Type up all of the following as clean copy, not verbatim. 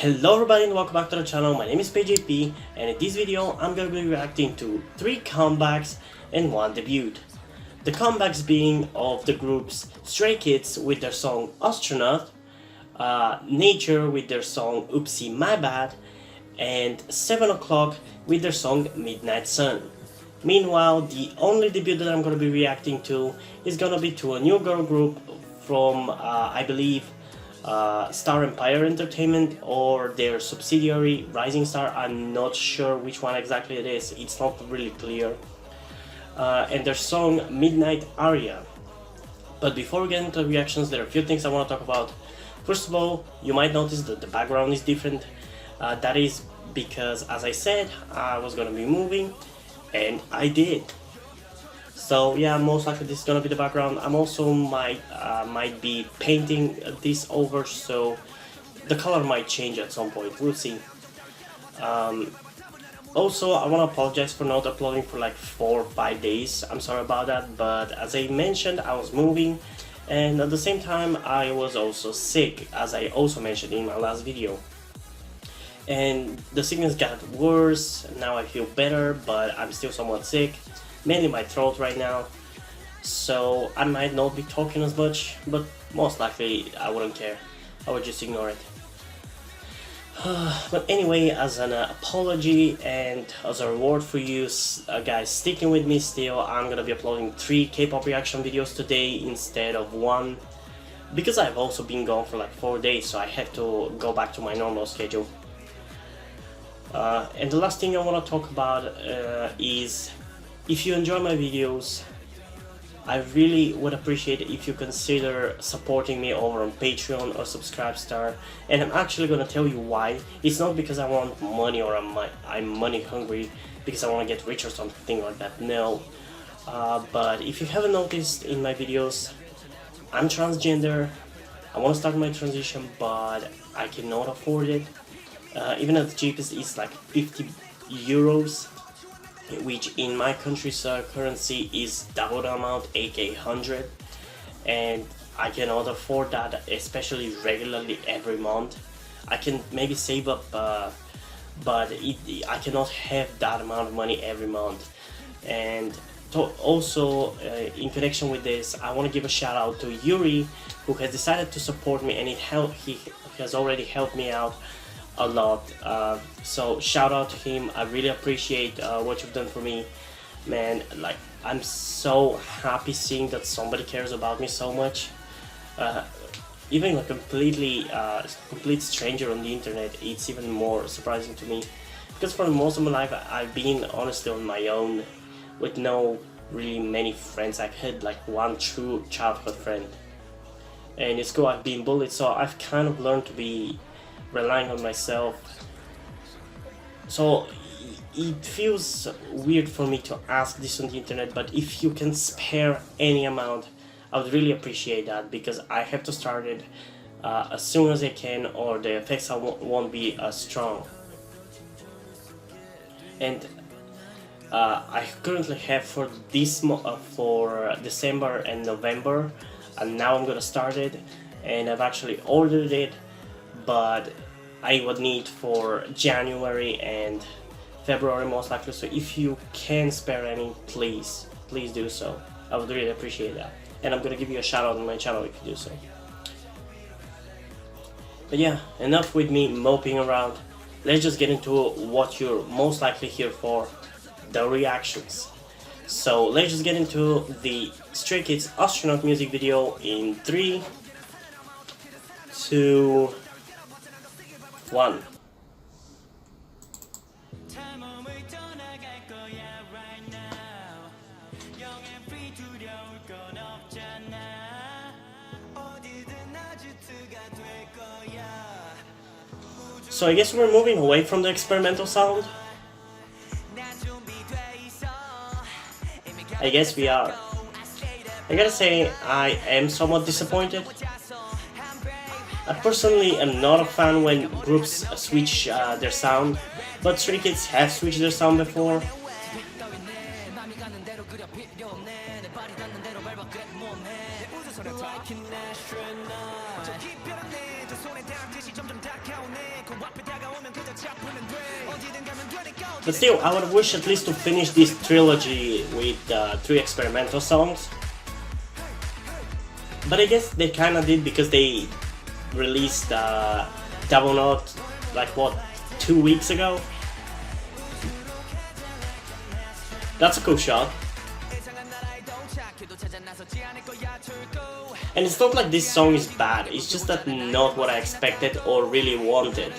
Hello everybody and welcome back to the channel. My name is PJP and in this video I'm going to be reacting to 3 comebacks and 1 debut. The comebacks being of the groups Stray Kids with their song Astronaut, Nature with their song Oopsie My Bad, and 7 O'Clock with their song Midnight Sun. Meanwhile, the only debut that I'm going to be reacting to is going to be to a new girl group from I believe Star Empire Entertainment or their subsidiary Rising Star. I'm not sure which one exactly it is, it's not really clear. And their song MoonlightAria. But before we get into the reactions, there are a few things I want to talk about. First of all, you might notice that the background is different. That is because, as I said, I was gonna be moving, and I did. So yeah, most likely this is gonna be the background. I'm also might be painting this over, so the color might change at some point. We'll see. Also, I want to apologize for not uploading for like 4 or 5 days. I'm sorry about that, but as I mentioned, I was moving, and at the same time I was also sick, as I also mentioned in my last video. And the sickness got worse. Now I feel better, but I'm still somewhat sick, mainly my throat right now, so I might not be talking as much, but most likely I wouldn't care. I would just ignore it. But anyway, as an apology and as a reward for you guys sticking with me still, I'm gonna be uploading 3 K-pop reaction videos today instead of 1, because I've also been gone for like 4 days, so I have to go back to my normal schedule. And the last thing I want to talk about is, if you enjoy my videos, I really would appreciate it if you consider supporting me over on Patreon or Subscribestar. And I'm actually gonna tell you why. It's not because I want money or I'm money hungry because I want to get rich or something like that, no. But if you haven't noticed in my videos, I'm transgender. I want to start my transition, but I cannot afford it. Even at the cheapest is like 50 euros, which in my country's currency is double the amount, aka 100, and I cannot afford that, especially regularly every month. I can maybe save up, but I cannot have that amount of money every month. And also, in connection with this, I want to give a shout out to Yuri, who has decided to support me, and he has already helped me out a lot, so shout out to him. I really appreciate what you've done for me, man. Like, I'm so happy seeing that somebody cares about me so much. Even a complete stranger on the internet, it's even more surprising to me, because for most of my life I've been honestly on my own with no really many friends. I've had like one true childhood friend, and in school I've been bullied, so I've kind of learned to be relying on myself. So it feels weird for me to ask this on the internet, but if you can spare any amount, I would really appreciate that, because I have to start it as soon as I can, or the effects won't be as strong. And I currently have for this for December and November, and now I'm gonna start it, and I've actually ordered it, but I would need for January and February most likely. So if you can spare any, please do so. I would really appreciate that, and I'm gonna give you a shout out on my channel if you do so. But yeah, enough with me moping around. Let's just get into what you're most likely here for, the reactions. So let's just get into the Stray Kids Astronaut music video in 3, 2, 1. So I guess we're moving away from the experimental sound. I guess we are. I gotta say, I am somewhat disappointed. I personally am not a fan when groups switch their sound, but Stray Kids have switched their sound before. But still, I would wish at least to finish this trilogy with 3 experimental songs. But I guess they kinda did because they released Double Note like what, 2 weeks ago? That's a cool shot. And it's not like this song is bad, it's just that not what I expected or really wanted.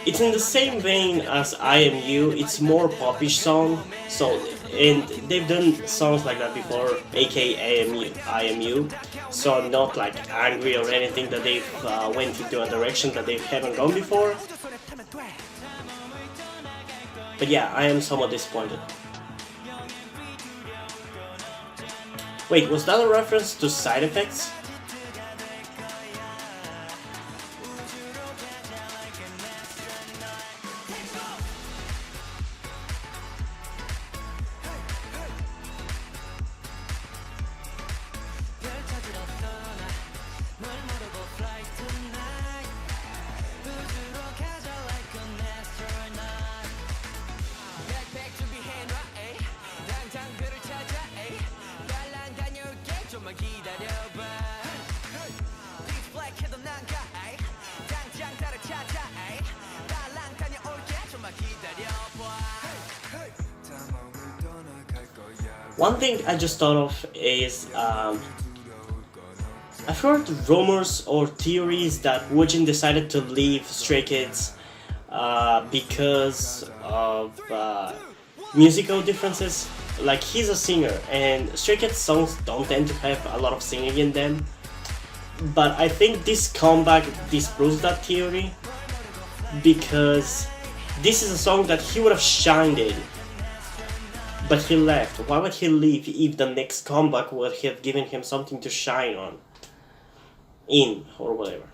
It's in the same vein as I Am You, it's more popish song, and they've done songs like that before, aka I Am You, so I'm not like angry or anything that they've went into a direction that they haven't gone before. But yeah, I am somewhat disappointed. Wait, was that a reference to Side Effects? One thing I just thought of is I've heard rumors or theories that Woojin decided to leave Stray Kids because of musical differences. Like, he's a singer and Stray Kids songs don't tend to have a lot of singing in them, but I think this comeback disproves that theory, because this is a song that he would have shined in. But he left. Why would he leave if the next comeback would have given him something to shine on? In, or whatever.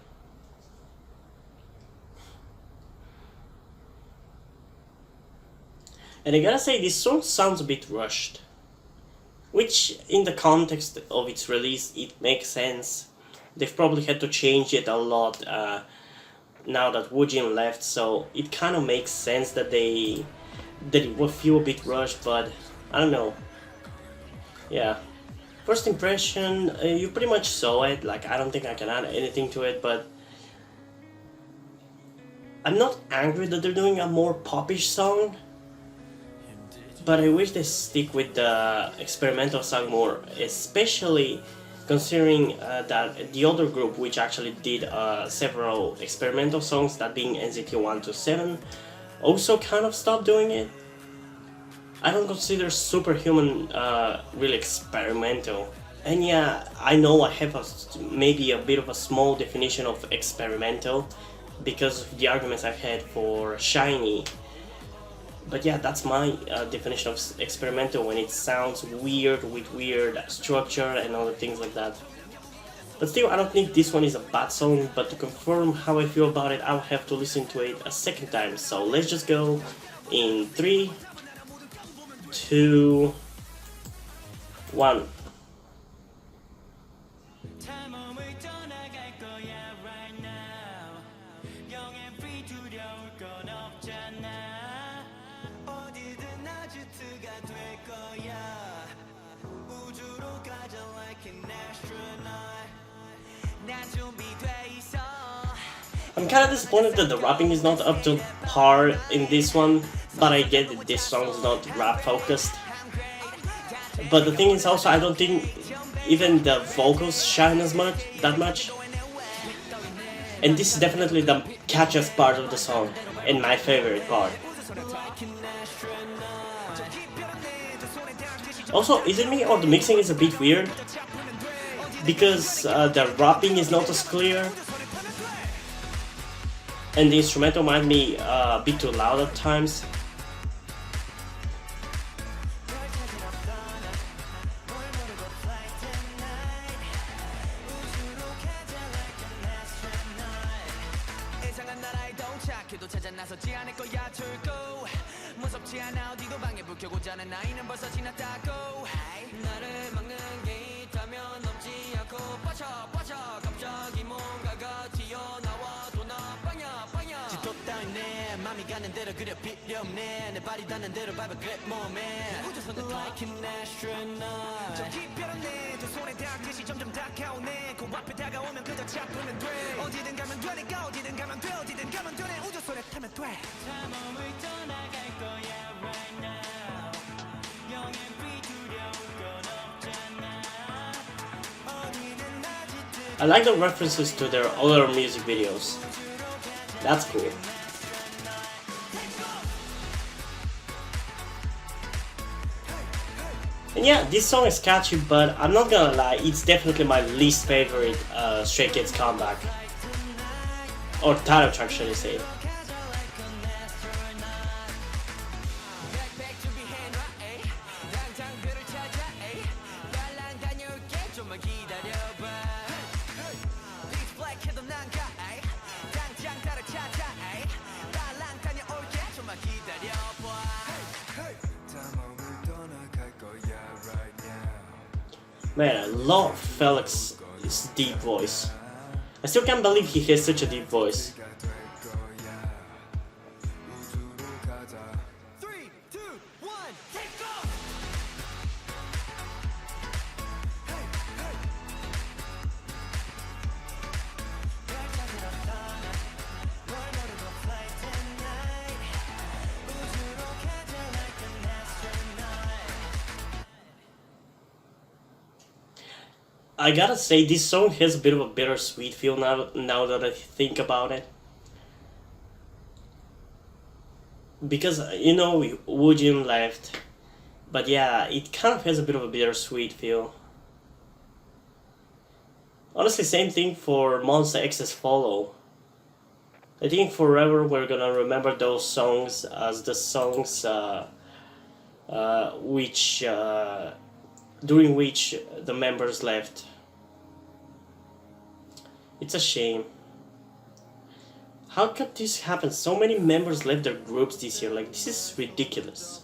And I gotta say, this song sounds a bit rushed. Which, in the context of its release, it makes sense. They've probably had to change it a lot now that Woojin left, so it kind of makes sense that it will feel a bit rushed, but I don't know. Yeah. First impression, you pretty much saw it. Like, I don't think I can add anything to it, but I'm not angry that they're doing a more popish song, but I wish they stick with the experimental song more, especially considering that the other group, which actually did several experimental songs, that being NCT127, also kind of stopped doing it. I don't consider Superhuman really experimental. And yeah, I know I have maybe a bit of a small definition of experimental because of the arguments I've had for Shiny. But yeah, that's my definition of experimental, when it sounds weird with weird structure and other things like that. But still, I don't think this one is a bad song, but to confirm how I feel about it, I'll have to listen to it a second time. So let's just go in 3, 2, 1. I'm kinda disappointed that the rapping is not up to par in this one, but I get that this song is not rap focused. But the thing is also, I don't think even the vocals shine that much. And this is definitely the catchiest part of the song, and my favorite part. Also, is it me or the mixing is a bit weird? Because the rapping is not as clear, and the instrumental might be a bit too loud at times. 가는 대로 그려 필요 없네 내 발이 닿는 대로 밟아 그래 몸에 우주선은 like an astronaut 저 깊이라네 두 손에 닿듯이 점점 다가오네 그 앞에 다가오면 그저 잡으면 돼 어디든 가면 되니까 어디든 가면 돼 어디든 가면 되네 우주선에 타면 돼 다 몸을 떠나갈 거야 right now 영영 비두려운 건 없잖아 어디는 아직도 I like the references to their other music videos. That's cool. And yeah, this song is catchy, but I'm not gonna lie, it's definitely my least favorite Stray Kids comeback. Or title track, should I say. Man, I love Felix's deep voice. I still can't believe he has such a deep voice. 3, 2, 1, take off! I gotta say, this song has a bit of a bittersweet feel now that I think about it. Because, you know, Woojin left. But yeah, it kind of has a bit of a bittersweet feel. Honestly, same thing for Monsta X's Follow. I think forever we're gonna remember those songs as the songs during which the members left. It's a shame. How could this happen? So many members left their groups this year. Like, this is ridiculous.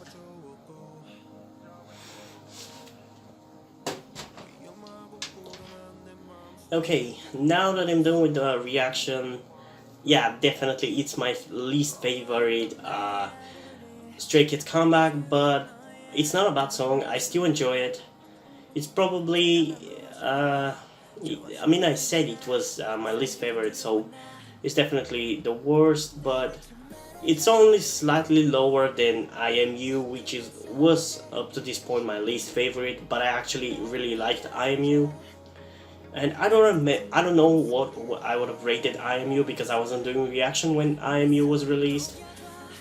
Okay, now that I'm done with the reaction, yeah, definitely it's my least favorite Stray Kids comeback, but it's not a bad song. I still enjoy it. It's probably, I mean, I said it was my least favorite, so it's definitely the worst, but it's only slightly lower than IMU, which was up to this point my least favorite, but I actually really liked IMU. And I don't know what I would have rated IMU because I wasn't doing reaction when IMU was released.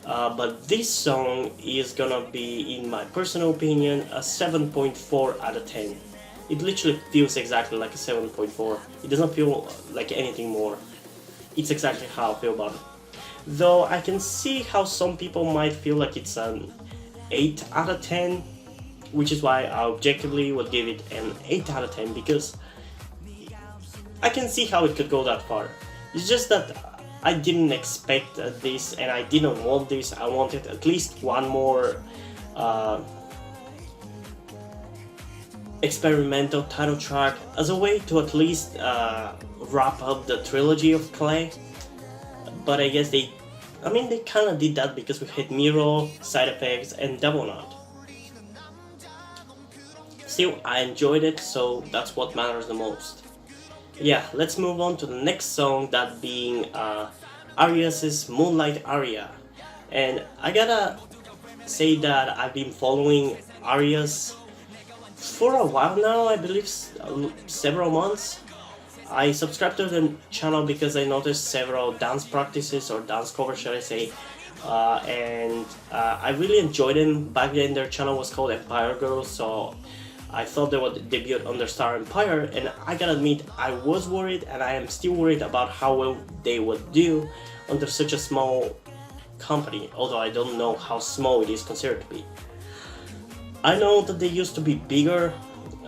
But this song is gonna be, in my personal opinion, a 7.4 out of 10. It literally feels exactly like a 7.4. It doesn't feel like anything more. It's exactly how I feel about it. Though I can see how some people might feel like it's an 8 out of 10, which is why I objectively would give it an 8 out of 10, because I can see how it could go that far. It's just that I didn't expect this, and I didn't want this. I wanted at least one more experimental title track as a way to at least wrap up the trilogy of Clay. But I guess they kind of did that because we had Miro, Side Effects, and Double Knot. Still, I enjoyed it, so that's what matters the most. Yeah, let's move on to the next song, that being ARIAZ-MoonlightAria. And I gotta say that I've been following ARIAZ for a while now, I believe several months. I subscribed to the channel because I noticed several dance practices, or dance covers should I say, and I really enjoyed them. Back then their channel was called Empire Girls, so I thought they would debut under Star Empire, and I gotta admit, I was worried, and I am still worried about how well they would do under such a small company, although I don't know how small it is considered to be. I know that they used to be bigger,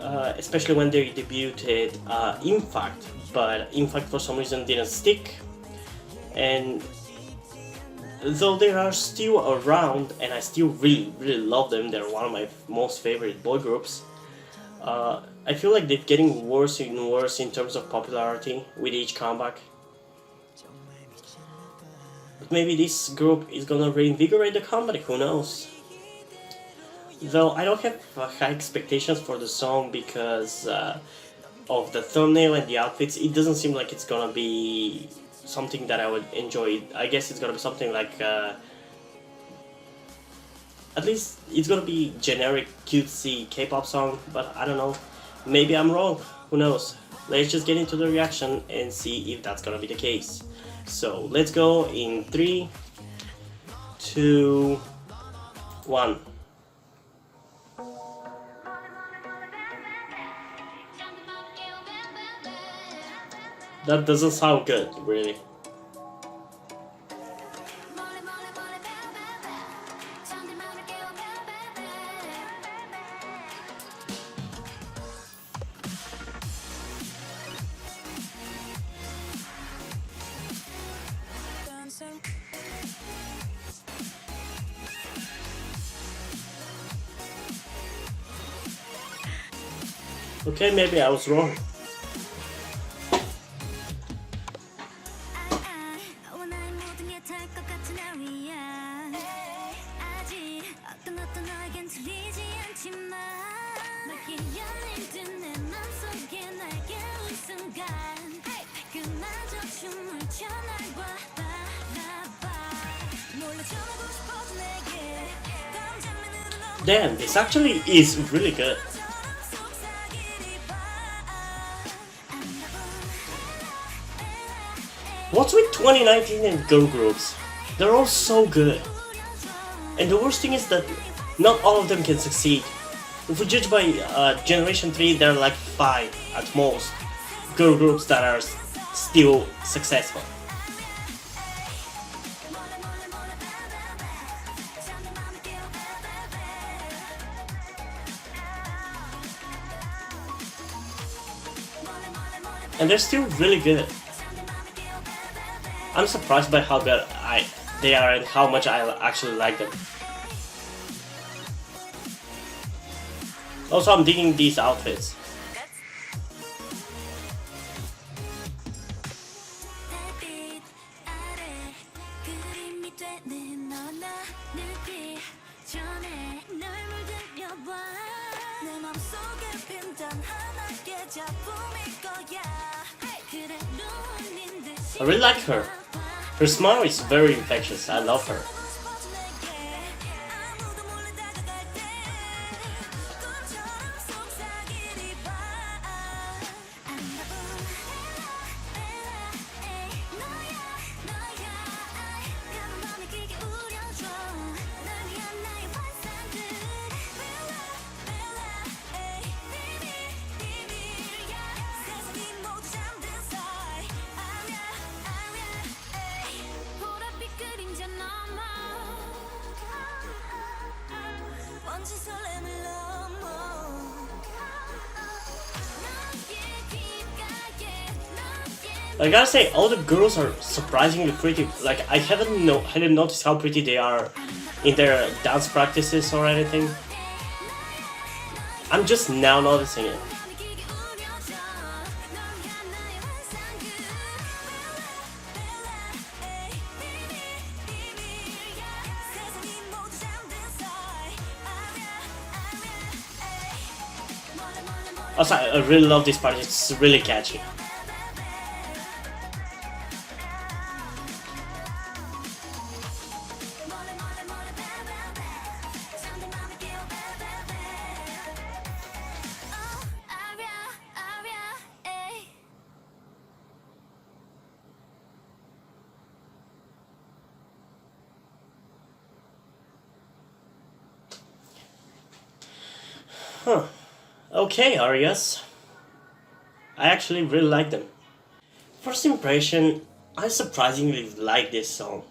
especially when they debuted Impact, but Impact for some reason didn't stick, and though they are still around, and I still really love them, they're one of my most favorite boy groups, I feel like they're getting worse and worse in terms of popularity with each comeback. maybe this group is gonna reinvigorate the company, who knows? Though I don't have high expectations for the song because of the thumbnail and the outfits. It doesn't seem like it's gonna be something that I would enjoy. I guess it's gonna be something like at least it's gonna be generic cutesy K-pop song, but I don't know. Maybe I'm wrong, who knows? Let's just get into the reaction and see if that's gonna be the case. So let's go in 3, 2, 1. That doesn't sound good, really. Okay, maybe I was wrong. Damn, this actually is really good. What's with 2019 and girl groups? They're all so good. And the worst thing is that not all of them can succeed. If we judge by Generation 3, there are like 5 at most girl groups that are still successful. And they're still really good. I'm surprised by how good they are and how much I actually like them. Also, I'm digging these outfits. I really like her. Her smile is very infectious. I love her. I gotta say, all the girls are surprisingly pretty. Like, I hadn't noticed how pretty they are in their dance practices or anything. I'm just now noticing it. Also, I really love this part. It's really catchy. Huh. Okay, ARIAZ. I actually really like them. First impression, I surprisingly like this song.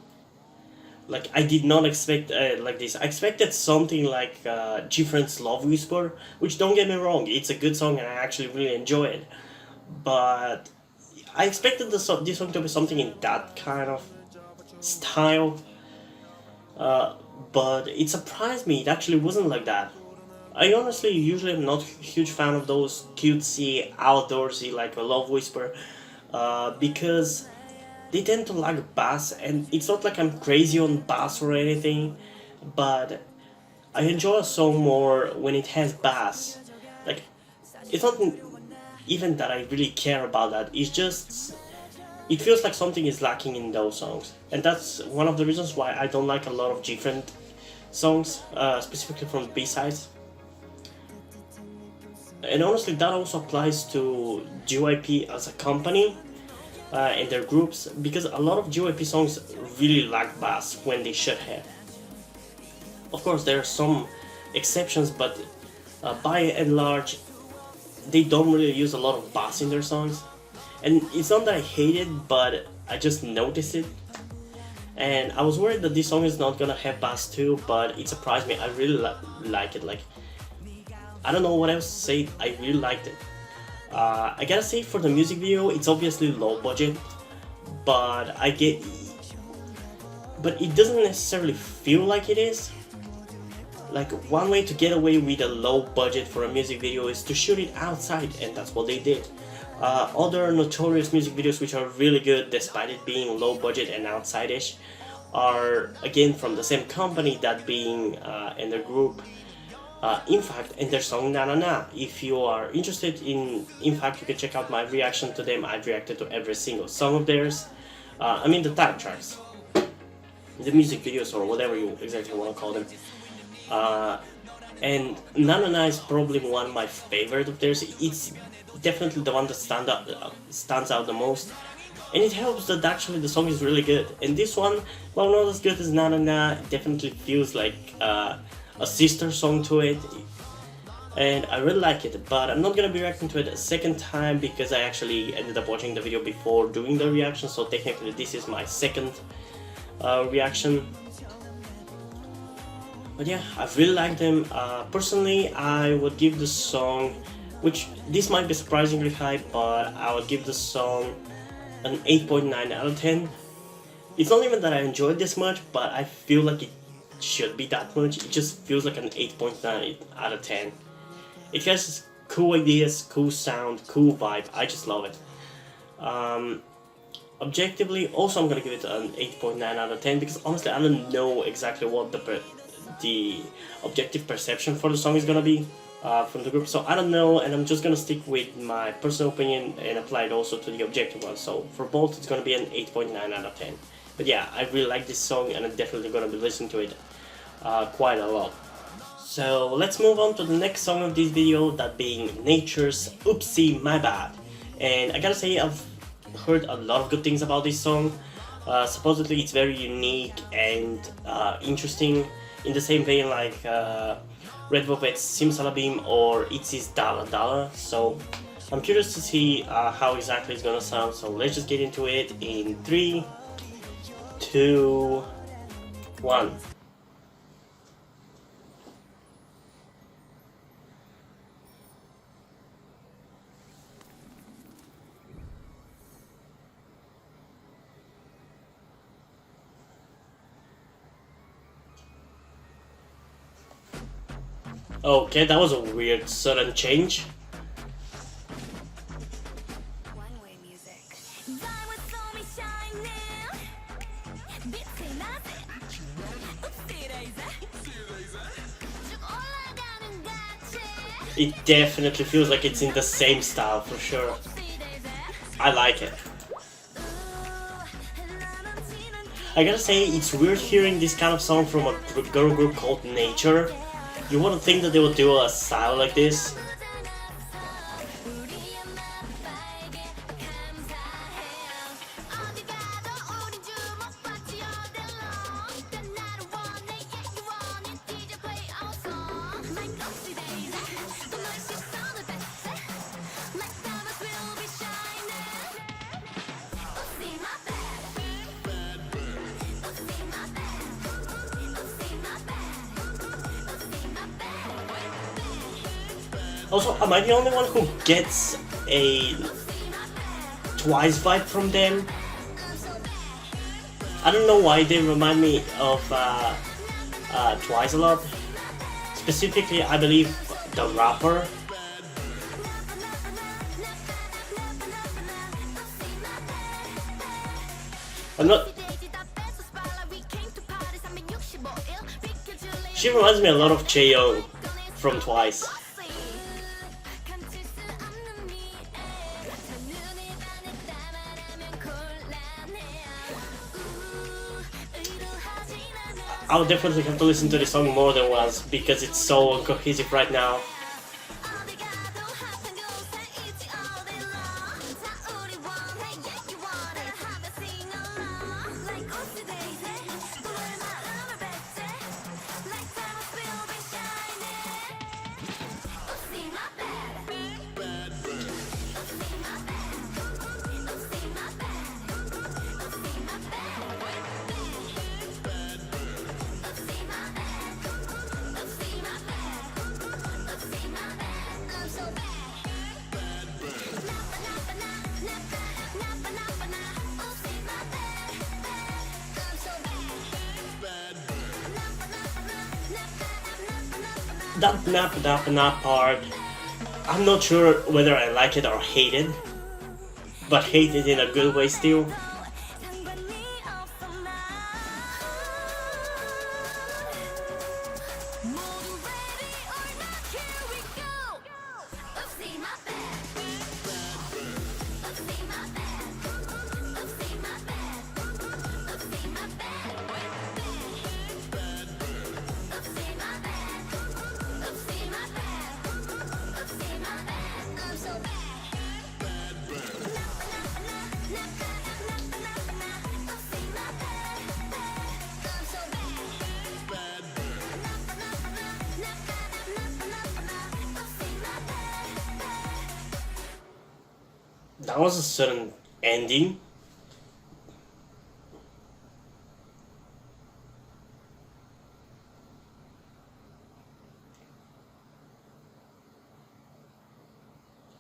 Like, I did not expect like this. I expected something like Different's Love Whisper, which, don't get me wrong, it's a good song and I actually really enjoy it. But I expected this song to be something in that kind of style. But it surprised me, it actually wasn't like that. I honestly usually am not a huge fan of those cutesy, outdoorsy, like a Love Whisper, because they tend to lack bass, and it's not like I'm crazy on bass or anything, but I enjoy a song more when it has bass. Like, it's not even that I really care about that, it's just, it feels like something is lacking in those songs. And that's one of the reasons why I don't like a lot of different songs, specifically from B-sides. And honestly, that also applies to JYP as a company and their groups, because a lot of JYP songs really lack bass when they should have. Of course, there are some exceptions, but by and large, they don't really use a lot of bass in their songs. And it's not that I hate it, but I just noticed it. And I was worried that this song is not gonna have bass too, but it surprised me. I really like it. Like, I don't know what else to say, I really liked it. I gotta say, for the music video, it's obviously low budget, but it doesn't necessarily feel like it is. Like, one way to get away with a low budget for a music video is to shoot it outside, and that's what they did. Other notorious music videos which are really good despite it being low budget and outside-ish are again from the same company, that being and their group Infact and their song Na Na Na. If you are interested in Infact, you can check out my reaction to them. I've reacted to every single song of theirs. I mean the tag tracks, the music videos, or whatever you exactly want to call them. And Na Na Na is probably one of my favorite of theirs. It's definitely the one that stands out the most, and it helps that actually the song is really good. And this one, while not as good as Na Na Na, definitely feels like a sister song to it, and I really like it. But I'm not gonna be reacting to it a second time because I actually ended up watching the video before doing the reaction, so technically this is my second reaction. But yeah, I really like them. Personally, I would give the song, which this might be surprisingly high, but I would give the song an 8.9 out of 10. It's not even that I enjoyed this much, but I feel like it should be that much. It just feels like an 8.9 out of 10. It has cool ideas, cool sound, cool vibe. I just love it. Objectively, also I'm gonna give it an 8.9 out of 10 because honestly I don't know exactly what the objective perception for the song is gonna be from the group, so I don't know, and I'm just gonna stick with my personal opinion and apply it also to the objective one. So for both, it's gonna be an 8.9 out of 10. But yeah, I really like this song, and I'm definitely gonna be listening to it quite a lot. So let's move on to the next song of this video, that being Nature's Oopsie My Bad. And I gotta say, I've heard a lot of good things about this song. Supposedly it's very unique and interesting, in the same vein like Red Velvet's Simsalabim or ITZY's Dala Dala. So I'm curious to see how exactly it's gonna sound, so let's just get into it in 3, 2, 1. Okay, that was a weird sudden change. It definitely feels like it's in the same style for sure. I like it. I gotta say, it's weird hearing this kind of song from a girl group called Nature. You wouldn't think that they would do a style like this. Also, am I the only one who gets a Twice vibe from them? I don't know why they remind me of Twice a lot. Specifically, I believe the rapper. I'm not. She reminds me a lot of Chaeyoung from Twice. I'll definitely have to listen to this song more than once because it's so uncohesive right now. That nap part, I'm not sure whether I like it or hate it, but hate it in a good way still. That was a certain ending.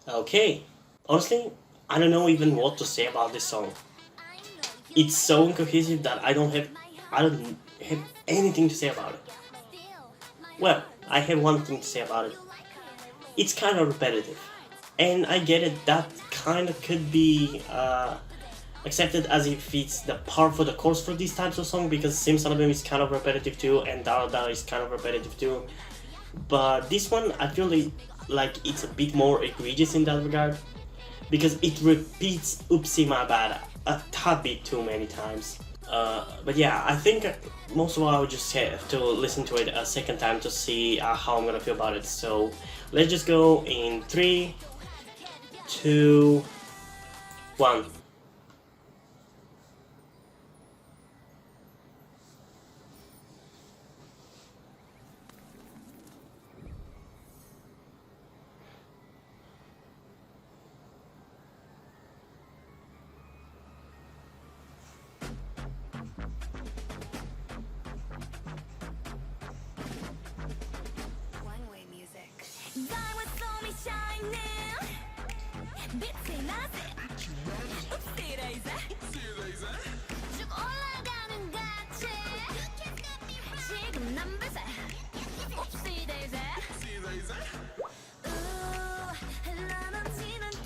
Okay, honestly, I don't know even what to say about this song. It's so incohesive that I don't have anything to say about it. Well, I have one thing to say about it. It's kind of repetitive. And I get it, that kind of could be accepted as if it's the par for the course for these types of songs, because Sims Album is kind of repetitive too, and Dara Dara is kind of repetitive too. But this one, I feel like it's a bit more egregious in that regard, because it repeats Oopsie My Bad a tad bit too many times. But yeah, I think most of all I would just have to listen to it a second time to see how I'm gonna feel about it. So let's just go in 3, 2, 1.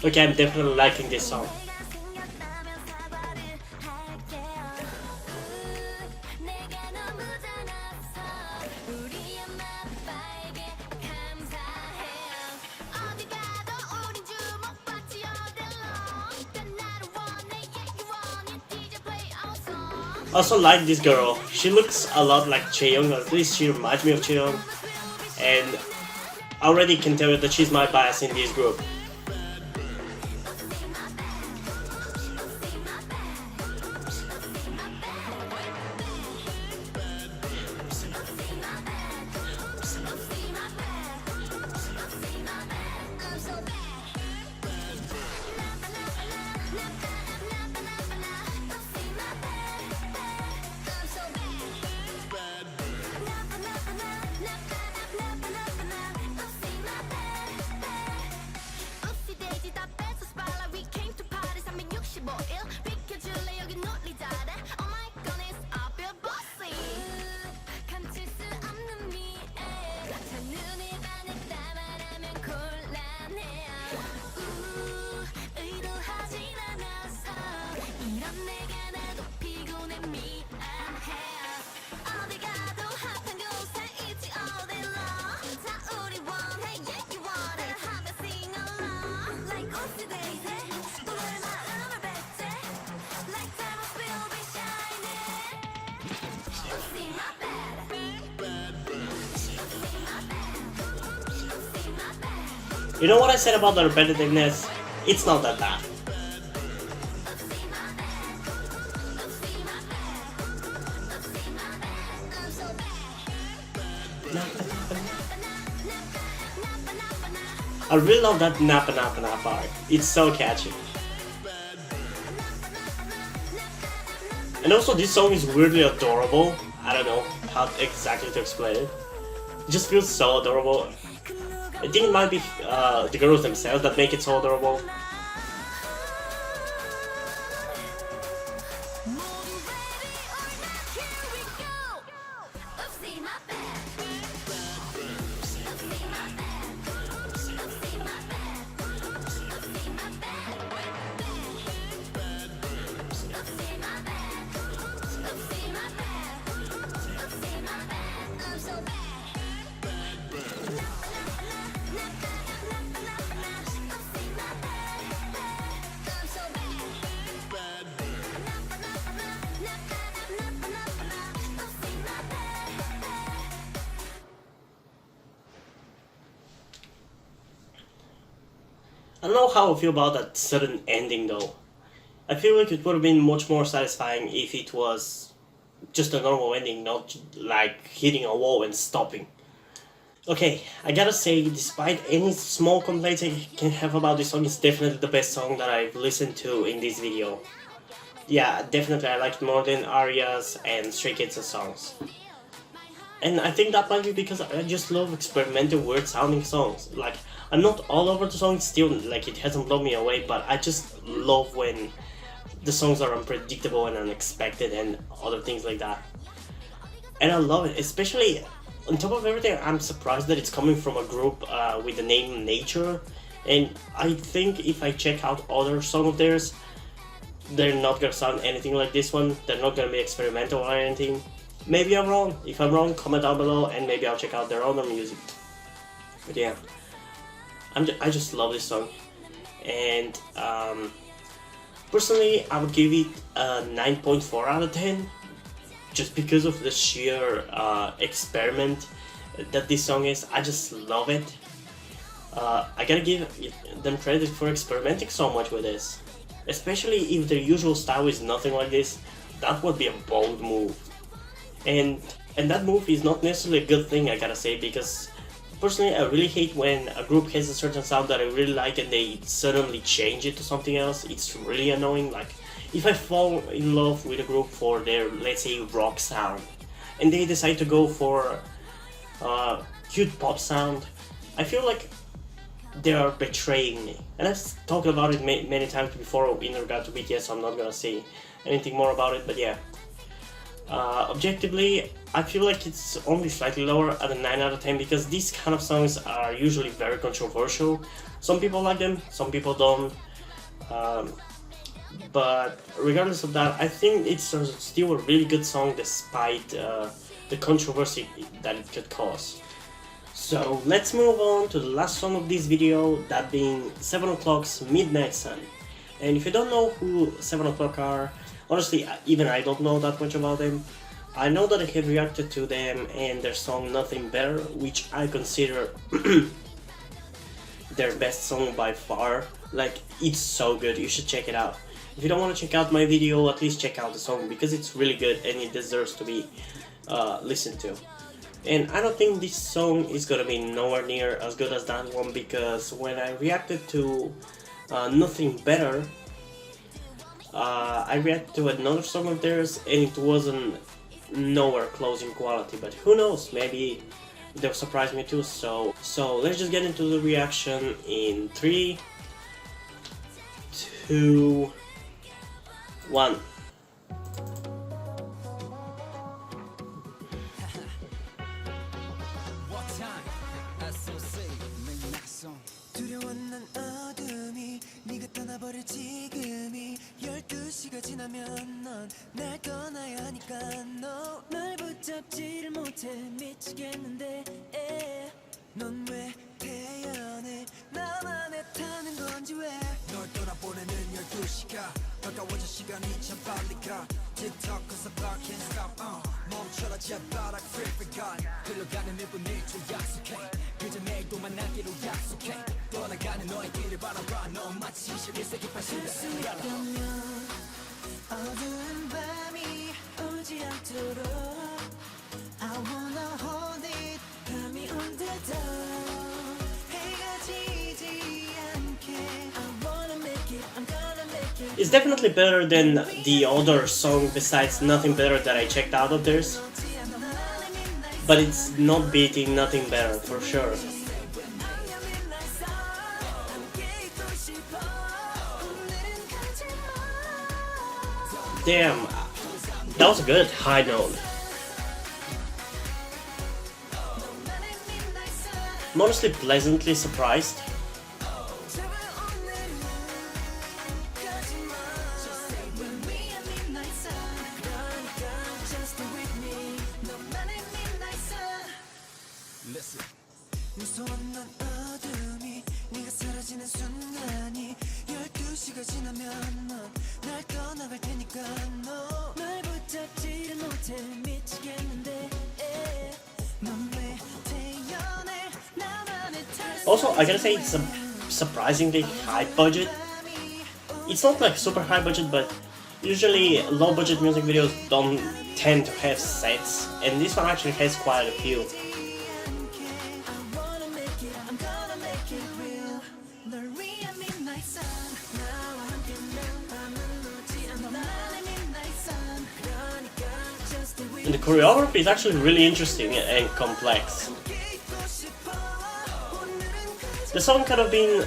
Okay, I'm definitely liking this song. I also like this girl. She looks a lot like Chaeyoung, or at least she reminds me of Chaeyoung. And I already can tell you that she's my bias in this group. You know what I said about the repetitiveness? It's not that bad. I really love that Napa Napa Napa part. It's so catchy. And also this song is weirdly adorable. I don't know how exactly to explain it. It just feels so adorable. I think it might be the girls themselves that make it so adorable. I don't know how I feel about that sudden ending though. I feel like it would have been much more satisfying if it was just a normal ending, not like hitting a wall and stopping. Okay, I gotta say, despite any small complaints I can have about this song, it's definitely the best song that I've listened to in this video. Yeah, definitely I like it more than ARIAZ and StrayKids' songs. And I think that might be because I just love experimental weird sounding songs. Like, I'm not all over the song still, like it hasn't blown me away, but I just love when the songs are unpredictable and unexpected and other things like that. And I love it, especially on top of everything, I'm surprised that it's coming from a group with the name Nature. And I think if I check out other songs of theirs, they're not gonna sound anything like this one. They're not gonna be experimental or anything. Maybe I'm wrong. If I'm wrong, comment down below and maybe I'll check out their other music. But yeah, I just love this song. And personally, I would give it a 9.4 out of 10. Just because of the sheer experiment that this song is. I just love it. I gotta give them credit for experimenting so much with this. Especially if their usual style is nothing like this, that would be a bold move. And that move is not necessarily a good thing, I gotta say, because personally I really hate when a group has a certain sound that I really like and they suddenly change it to something else. It's really annoying. Like, if I fall in love with a group for their, let's say, rock sound, and they decide to go for cute pop sound, I feel like they are betraying me. And I've talked about it many times before in regard to BTS, so I'm not gonna say anything more about it, but yeah. Objectively, I feel like it's only slightly lower at a 9 out of 10 because these kind of songs are usually very controversial. Some people like them, some people don't. But regardless of that, I think it's still a really good song despite the controversy that it could cause. So let's move on to the last song of this video, that being 7 O'Clock's Midnight Sun. And if you don't know who 7 O'Clock are, honestly, even I don't know that much about them. I know that I have reacted to them and their song Nothing Better, which I consider their best song by far. Like, it's so good, you should check it out. If you don't want to check out my video, at least check out the song because it's really good and it deserves to be listened to. And I don't think this song is gonna be nowhere near as good as that one because when I reacted to Nothing Better, I reacted to another song of theirs and it wasn't nowhere close in quality, but who knows, maybe they'll surprise me too. So let's just get into the reaction in 3, 2, 1. 두려운 난 어둠이 네가 떠나버릴 지금이 12시가 지나면 넌 날 떠나야 하니까 no 널 붙잡지를 못해 미치겠는데 넌 왜 태연해 나만 애타는 건지 왜 널 떠나보내는 12시가 가까워져 시간이 참 빨리 가 TikTok cause the clock can't stop 멈춰라 제발 I crave for God 흘러가는 1분 1초 약속해 그저 내일 또 만나기로 약속해 떠나가는 너의 길을 바라봐 넌 마치 21세기 80대 어두운 밤이 오지 않도록 I wanna hold it 밤이 온데도 해가 지지 않게 I wanna make it I'm gonna make it It's definitely better than the other song besides Nothing Better that I checked out of theirs. But it's not beating Nothing Better for sure. Damn, that was a good high note. I'm honestly pleasantly surprised. Also, I gotta say it's a surprisingly high budget. It's not like super high budget, but usually low budget music videos don't tend to have sets, and this one actually has quite a few. And the choreography is actually really interesting and complex. The song could have been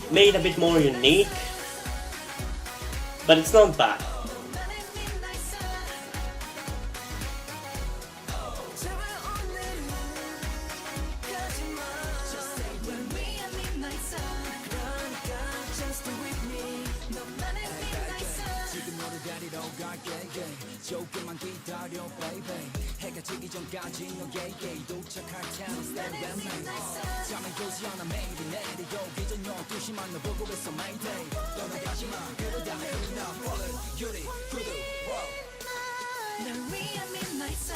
made a bit more unique, but it's not bad. 조금만 기다려 baby 해가 지기 전까지 너에게 도착할 테니 stand by me 잠이 오지 않아 매일이 내려 이젠 12시만 너 보고 있어 mayday 떠나가지마 그러다 나 falling beauty 구두 날 위한 midnight sun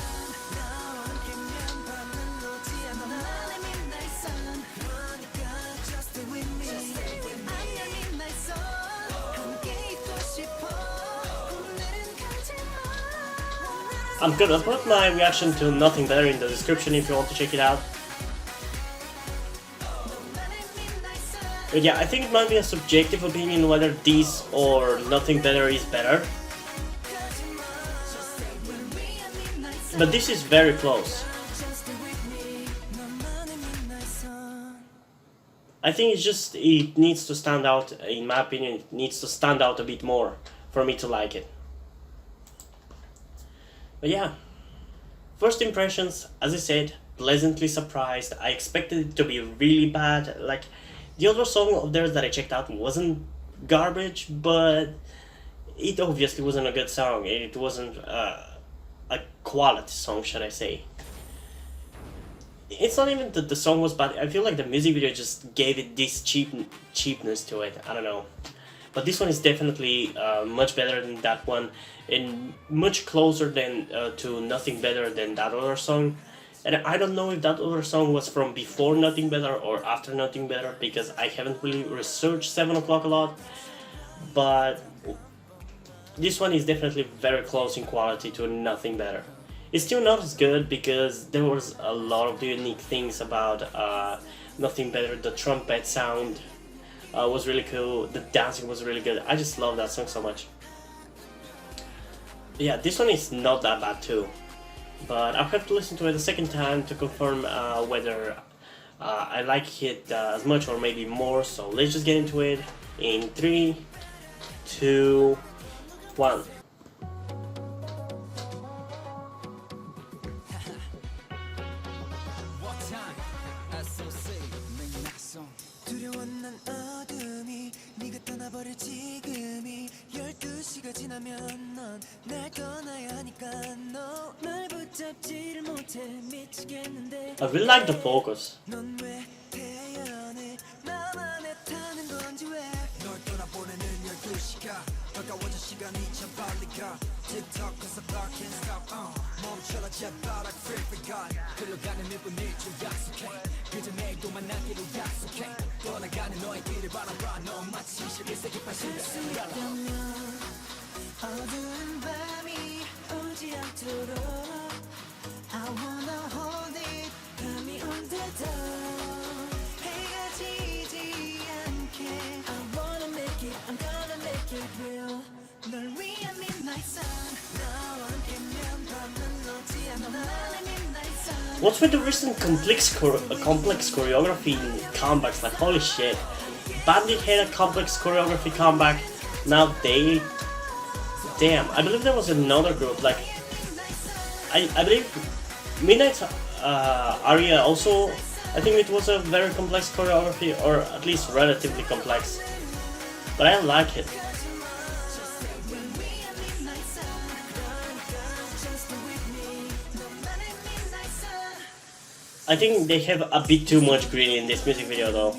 나와 함께면 밤은 오지 않아 나의 midnight sun 그러니까 just stay with me I am midnight sun 함께 있고 싶어 I'm gonna put my reaction to Nothing Better in the description if you want to check it out. But yeah, I think it might be a subjective opinion whether this or Nothing Better is better. But this is very close. I think it needs to stand out, in my opinion, it needs to stand out a bit more for me to like it. But yeah, first impressions, as I said, pleasantly surprised. I expected it to be really bad. Like, the other song of theirs that I checked out wasn't garbage, but it obviously wasn't a good song. It wasn't a quality song, should I say. It's not even that the song was bad. I feel like the music video just gave it this cheapness to it. I don't know. But this one is definitely much better than that one, and much closer than to Nothing Better than that other song. And I don't know if that other song was from before Nothing Better or after Nothing Better, because I haven't really researched 7 O'Clock a lot. But this one is definitely very close in quality to Nothing Better. It's still not as good because there was a lot of unique things about Nothing Better. The trumpet sound was really cool, the dancing was really good. I just love that song so much. Yeah, this one is not that bad too, but I'll have to listen to it a second time to confirm whether I like it as much or maybe more. So let's just get into it in 3, 2, 1. I really like the focus. 어두운 밤이 오지 않도록 I wanna hold it 밤이 올 때도 해가 지지 않게 I wanna make it I'm gonna make it real 널 위한 midnight sun 나와 함께면 밤은 오지 않아 나의 midnight sun. What's with the recent complex choreography comebacks? Like, holy shit. Bandit had a complex choreography comeback. Now they... Damn, I believe there was another group, like... I believe Midnight Aria also... I think it was a very complex choreography, or at least relatively complex. But I like it. I think they have a bit too much green in this music video though.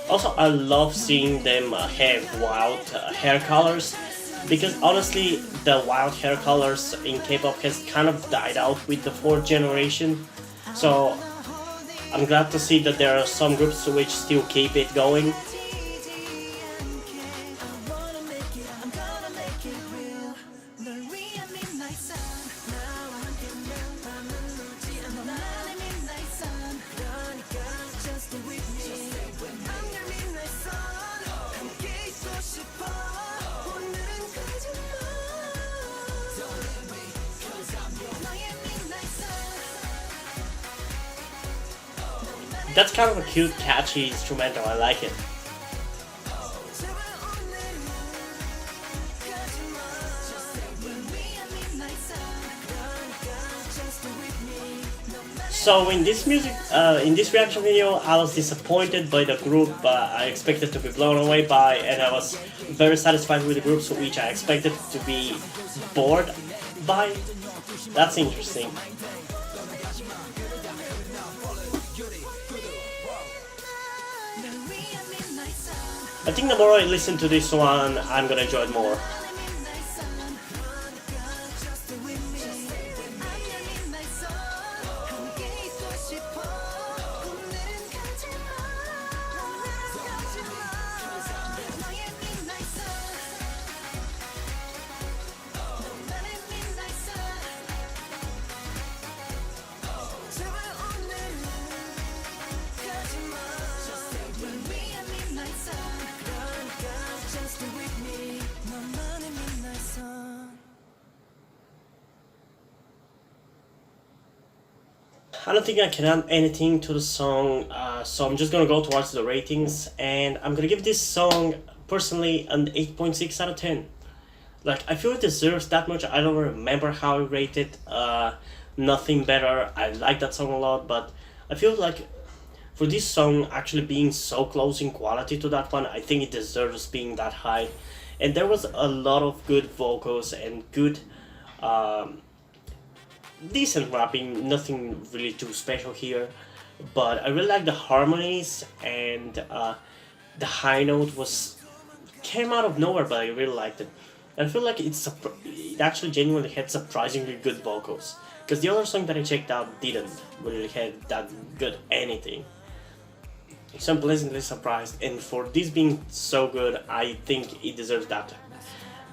Also, I love seeing them have wild hair colors, because honestly the wild hair colors in K-pop has kind of died out with the 4th generation. So I'm glad to see that there are some groups which still keep it going. That's kind of a cute, catchy instrumental, I like it. So in this reaction video, I was disappointed by the group I expected to be blown away by, and I was very satisfied with the groups which I expected to be bored by. That's interesting. I think the more I listen to this one, I'm gonna enjoy it more. I don't think I can add anything to the song, so I'm just gonna go towards the ratings, and I'm gonna give this song personally an 8.6 out of 10. Like, I feel it deserves that much. I don't remember how I rated Nothing Better. I like that song a lot, but I feel like for this song actually being so close in quality to that one, I think it deserves being that high. And there was a lot of good vocals and good decent rapping, nothing really too special here, but I really like the harmonies, and the high note came out of nowhere, but I really liked it. And I feel like it actually genuinely had surprisingly good vocals, because the other song that I checked out didn't really have that good anything. So I'm pleasantly surprised, and for this being so good, I think it deserves that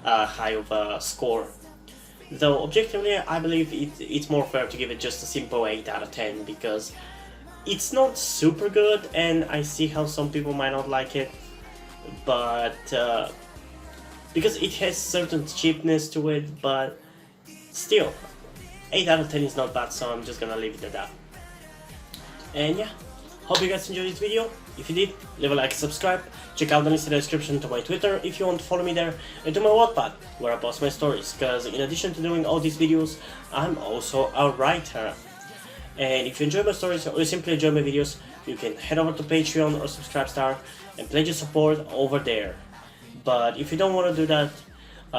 high of a score. Though objectively, I believe it's more fair to give it just a simple 8 out of 10, because it's not super good, and I see how some people might not like it, but because it has certain cheapness to it, but still, 8 out of 10 is not bad, so I'm just gonna leave it at that. And yeah, hope you guys enjoyed this video. If you did, leave a like and subscribe. Check out the link in the description to my Twitter if you want to follow me there, and to my Wattpad, where I post my stories, because in addition to doing all these videos, I'm also a writer. And if you enjoy my stories or you simply enjoy my videos, you can head over to Patreon or Subscribestar and pledge your support over there. But if you don't want to do that,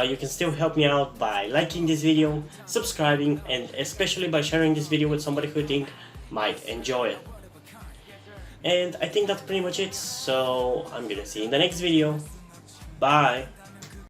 you can still help me out by liking this video, subscribing, and especially by sharing this video with somebody who you think might enjoy it. And I think that's pretty much it, so I'm gonna see you in the next video. Bye!